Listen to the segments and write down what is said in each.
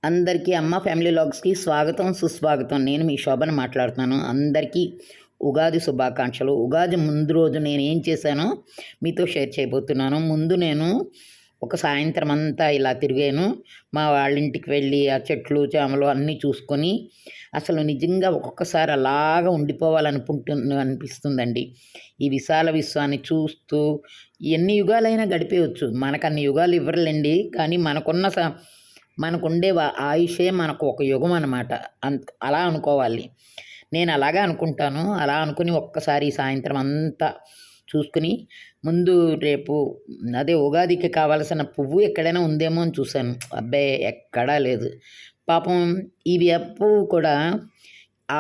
అందరికీ అమ్మ ఫ్యామిలీ లాగ్స్కి స్వాగతం సుస్వాగతం. నేను మీ శోభను మాట్లాడుతున్నాను. అందరికీ ఉగాది శుభాకాంక్షలు. ఉగాది ముందు రోజు నేను ఏం చేశానో మీతో షేర్ చేయబోతున్నాను. ముందు నేను ఒక సాయంత్రం అంతా ఇలా తిరిగాను. మా వాళ్ళ ఇంటికి వెళ్ళి ఆ చెట్లు చేమలు అన్నీ చూసుకొని అసలు నిజంగా ఒక్కొక్కసారి అలాగా అనిపిస్తుందండి. ఈ విశాల విశ్వాన్ని చూస్తూ ఎన్ని యుగాలైనా గడిపేయచ్చు. మనకు అన్ని యుగాలు ఇవ్వరులేండి, కానీ మనకుండే ఆయుషే మనకు ఒక యుగం అన్నమాట. అలా అనుకోవాలి. నేను అలాగే అనుకుంటాను. అలా అనుకుని ఒక్కసారి సాయంత్రం అంతా చూసుకుని ముందు రేపు అదే ఉగాదికి కావాల్సిన పువ్వు ఎక్కడైనా ఉందేమో అని చూశాను. అబ్బాయి ఎక్కడా లేదు. పాపం ఈ పువ్వు కూడా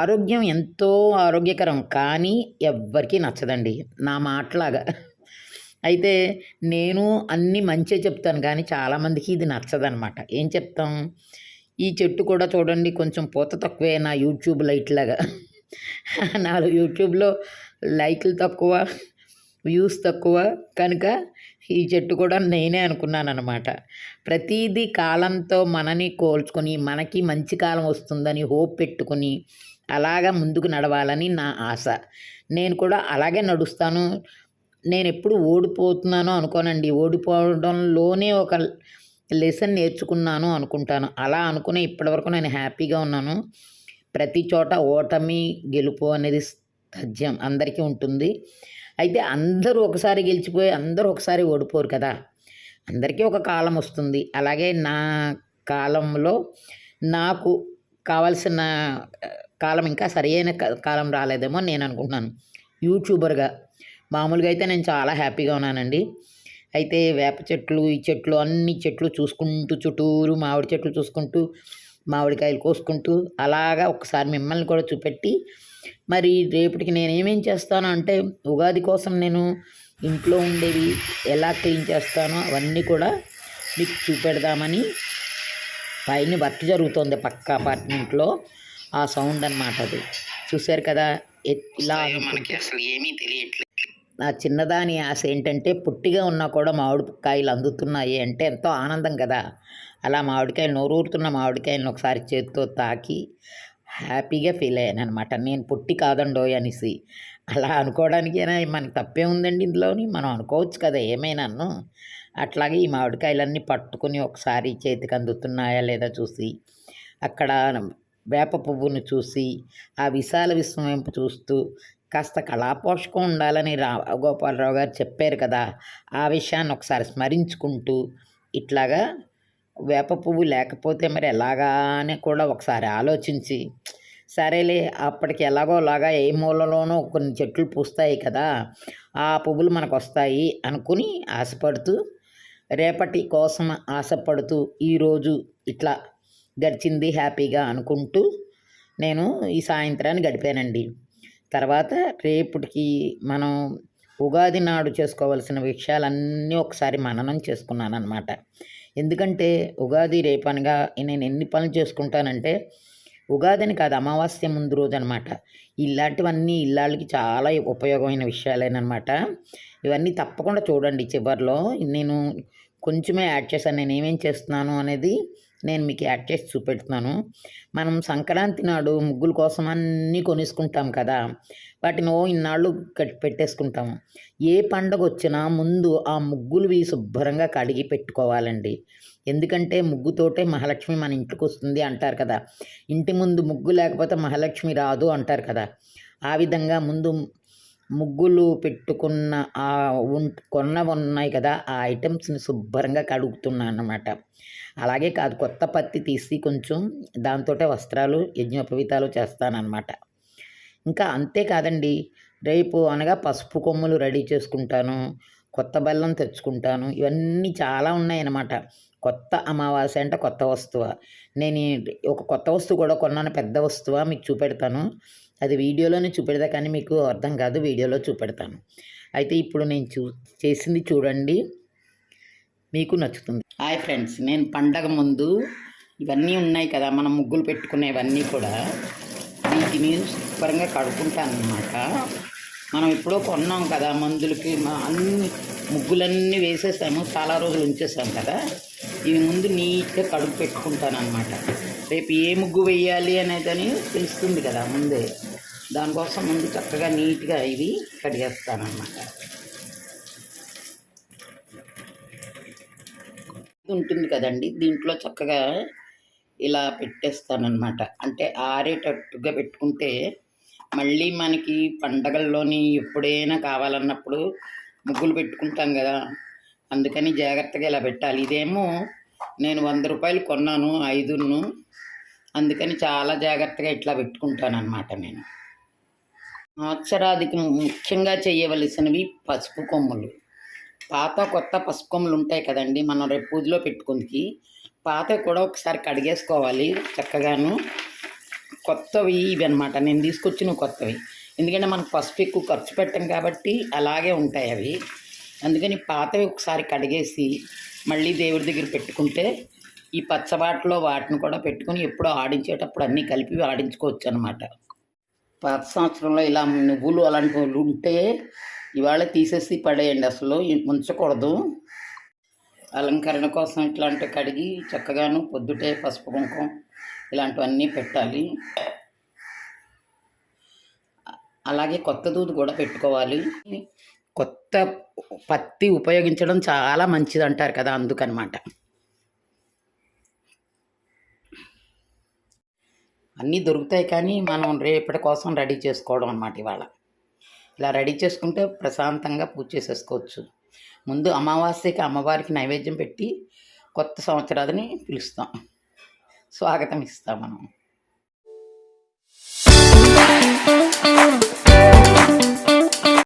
ఆరోగ్యం ఎంతో ఆరోగ్యకరం, కానీ ఎవ్వరికీ నచ్చదండి నా మాటలాగా. అయితే నేను అన్నీ మంచిగా చెప్తాను, కానీ చాలామందికి ఇది నచ్చదనమాట. ఏం చెప్తాం, ఈ చెట్టు కూడా చూడండి కొంచెం పూత తక్కువే నా యూట్యూబ్ లైట్లాగా. నాలో యూట్యూబ్లో లైక్లు తక్కువ, వ్యూస్ తక్కువ, కనుక ఈ చెట్టు కూడా నేనే అనుకున్నాను అనమాట. ప్రతిదీ కాలంతో మనని కోల్చుకొని మనకి మంచి కాలం వస్తుందని హోప్ పెట్టుకొని అలాగా ముందుకు నడవాలని నా ఆశ. నేను కూడా అలాగే నడుస్తాను. నేను ఎప్పుడు ఓడిపోతున్నానో అనుకోనండి. ఓడిపోవడంలోనే ఒక లెసన్ నేర్చుకున్నాను అనుకుంటాను. అలా అనుకునే ఇప్పటివరకు నేను హ్యాపీగా ఉన్నాను. ప్రతి చోట ఓటమి గెలుపు అనేది తథ్యం, అందరికీ ఉంటుంది. అయితే అందరూ ఒకసారి గెలిచిపోయి అందరూ ఒకసారి ఓడిపోరు కదా. అందరికీ ఒక కాలం వస్తుంది. అలాగే నా కాలంలో నాకు కావాల్సిన కాలం ఇంకా సరైన కాలం రాలేదేమో నేను అనుకుంటున్నాను. యూట్యూబర్గా మామూలుగా అయితే నేను చాలా హ్యాపీగా ఉన్నానండి. అయితే వేప చెట్లు, ఈ చెట్లు, అన్ని చెట్లు చూసుకుంటూ చుట్టూరు మామిడి చెట్లు చూసుకుంటూ మామిడికాయలు కోసుకుంటూ అలాగా ఒకసారి మిమ్మల్ని కూడా చూపెట్టి, మరి రేపటికి నేను ఏమేం చేస్తాను అంటే ఉగాది కోసం నేను ఇంట్లో ఉండేవి ఎలా క్లీన్ చేస్తానో అవన్నీ కూడా మీకు చూపెడదామని. పైన వర్క్ జరుగుతుంది పక్క అపార్ట్మెంట్లో, ఆ సౌండ్ అన్నమాట అది. చూశారు కదా. ఇలా మనకి అసలు ఏమీ తెలియట్లేదు. నా చిన్నదాని ఆశ ఏంటంటే పొట్టిగా ఉన్నా కూడా మామిడికాయలు అందుతున్నాయి అంటే ఎంతో ఆనందం కదా. అలా మామిడికాయలు నోరూరుతున్న మామిడికాయలను ఒకసారి చేతితో తాకి హ్యాపీగా ఫీల్ అయ్యాను అనమాట. నేను పొట్టి కాదండోయ్ అనేసి. అలా అనుకోవడానికైనా మనకి తప్పే ఉందండి ఇందులోని, మనం అనుకోవచ్చు కదా ఏమైనాను. అట్లాగే ఈ మామిడికాయలన్నీ పట్టుకుని ఒకసారి చేతికి అందుతున్నాయా లేదా చూసి, అక్కడ వేప పువ్వును చూసి, ఆ విశాల విశ్వం చూస్తూ కాస్త కళాపోషకం ఉండాలని గోపాలరావు గారు చెప్పారు కదా, ఆ విషయాన్ని ఒకసారి స్మరించుకుంటూ ఇట్లాగా వేప పువ్వు లేకపోతే మరి ఎలాగా అని కూడా ఒకసారి ఆలోచించి, సరేలే అప్పటికి ఎలాగోలాగా ఏ మూలలోనో కొన్ని చెట్లు పూస్తాయి కదా, ఆ పువ్వులు మనకు వస్తాయి అనుకుని ఆశపడుతూ, రేపటి కోసం ఆశపడుతూ ఈరోజు ఇట్లా గడిచింది హ్యాపీగా అనుకుంటూ నేను ఈ సాయంత్రాన్ని గడిపానండి. తర్వాత రేపటికి మనం ఉగాది నాడు చేసుకోవాల్సిన విషయాలన్నీ ఒకసారి మననం చేసుకున్నాను అనమాట. ఎందుకంటే ఉగాది రేపనగా నేను ఎన్ని పనులు చేసుకుంటానంటే, ఉగాదిని కాదు అమావాస్య ముందు రోజు అనమాట. ఇలాంటివన్నీ ఇళ్ళకి చాలా ఉపయోగమైన విషయాలేనమాట. ఇవన్నీ తప్పకుండా చూడండి. చివరిలో నేను కొంచెమే యాడ్ చేశాను. నేను ఏమేం చేస్తున్నాను అనేది నేను మీకు యాడ్ చేసి చూపెడుతున్నాను. మనం సంక్రాంతి నాడు ముగ్గుల కోసం అన్నీ కొనేసుకుంటాం కదా, వాటిని ఇన్నాళ్ళు పెట్టేసుకుంటాము. ఏ పండగ వచ్చినా ముందు ఆ ముగ్గులువి శుభ్రంగా కడిగి పెట్టుకోవాలండి. ఎందుకంటే ముగ్గుతోటే మహాలక్ష్మి మన ఇంటికి వస్తుంది అంటారు కదా. ఇంటి ముందు ముగ్గు లేకపోతే మహాలక్ష్మి రాదు అంటారు కదా. ఆ విధంగా ముందు ముగ్గులు పెట్టుకున్న కొన్నవి ఉన్నాయి కదా, ఆ ఐటమ్స్ని శుభ్రంగా కడుగుతున్నాను అన్నమాట. అలాగే కాదు, కొత్త పత్తి తీసి కొంచెం దాంతోటే వస్త్రాలు యజ్ఞోపవీతాలు చేస్తానన్నమాట. ఇంకా అంతేకాదండి, రేపు అనగా పసుపు కొమ్ములు రెడీ చేసుకుంటాను, కొత్త బెల్లం తెచ్చుకుంటాను. ఇవన్నీ చాలా ఉన్నాయన్నమాట. కొత్త అమావాస్య అంటే కొత్త వస్తువు. నేను ఒక కొత్త వస్తువు కూడా కొన్నాను, పెద్ద వస్తువు, మీకు చూపెడతాను. అది వీడియోలోనే చూపెడతా, కానీ మీకు అర్థం కాదు, వీడియోలో చూపెడతాను. అయితే ఇప్పుడు నేను చేసింది చూడండి, మీకు నచ్చుతుంది. హాయ్ ఫ్రెండ్స్, నేను పండగ ముందు ఇవన్నీ ఉన్నాయి కదా మనం ముగ్గులు పెట్టుకునేవన్నీ కూడా వీటిని శుభ్రంగా కడుక్కుంటాను అన్నమాట. మనం ఎప్పుడో కొన్నాం కదా మందులకి, అన్ని ముగ్గులన్నీ వేసేసాము, చాలా రోజులు ఉంచేసాం కదా. ఇవి ముందు నీట్గా కడుగు పెట్టుకుంటాను అనమాట. రేపు ఏ ముగ్గు వేయాలి అనేదని తెలుస్తుంది కదా ముందే. దానికోసం ముందు చక్కగా నీట్గా ఇవి కడిగేస్తానమాట. ఉంటుంది కదండి, దీంట్లో చక్కగా ఇలా పెట్టేస్తానమాట. అంటే ఆరేటట్టుగా పెట్టుకుంటే మళ్ళీ మనకి పండగల్లోని ఎప్పుడైనా కావాలన్నప్పుడు ముగ్గులు పెట్టుకుంటాం కదా, అందుకని జాగ్రత్తగా ఇలా పెట్టాలి. ఇదేమో నేను 100 రూపాయలు కొన్నాను 5ను, అందుకని చాలా జాగ్రత్తగా ఇట్లా పెట్టుకుంటాను అనమాట. నేను సంవత్సరాదికి ముఖ్యంగా చేయవలసినవి పసుపు కొమ్ములు. పాత కొత్త పసుపు కొమ్ములు ఉంటాయి కదండి, మనం రేపు పూజలో పెట్టుకుందికి. పాతవి కూడా ఒకసారి కడిగేసుకోవాలి చక్కగాను. కొత్తవి ఇవి అనమాట, నేను తీసుకొచ్చిన కొత్తవి. ఎందుకంటే మనకు పసుపు ఎక్కువ ఖర్చు పెట్టాం కాబట్టి అలాగే ఉంటాయి అవి. అందుకని పాతవి ఒకసారి కడిగేసి మళ్ళీ దేవుడి దగ్గర పెట్టుకుంటే ఈ పచ్చబాటలో వాటిని కూడా పెట్టుకుని ఎప్పుడో ఆడించేటప్పుడు అన్నీ కలిపి ఆడించుకోవచ్చు అనమాట. పాత సంవత్సరంలో ఇలా నువ్వులు అలాంటివి ఉంటే ఇవాళ తీసేసి పడేయండి, అసలు ఉంచకూడదు. అలంకరణ కోసం ఇట్లాంటివి కడిగి చక్కగాను పొద్దుటే పసుపు కుంకుమ ఇలాంటివన్నీ పెట్టాలి. అలాగే కొత్త దూది కూడా పెట్టుకోవాలి. కొత్త పత్తి ఉపయోగించడం చాలా మంచిది అంటారు కదా, అందుకనమాట. అన్నీ దొరుకుతాయి కానీ మనం రేపటి కోసం రెడీ చేసుకోవడం అనమాట. ఇవాళ ఇలా రెడీ చేసుకుంటే ప్రశాంతంగా పూజ చేసేసుకోవచ్చు. ముందు అమావాస్యకి అమ్మవారికి నైవేద్యం పెట్టి కొత్త సంవత్సరాన్ని పిలుస్తాం, స్వాగతం ఇస్తాం మనం.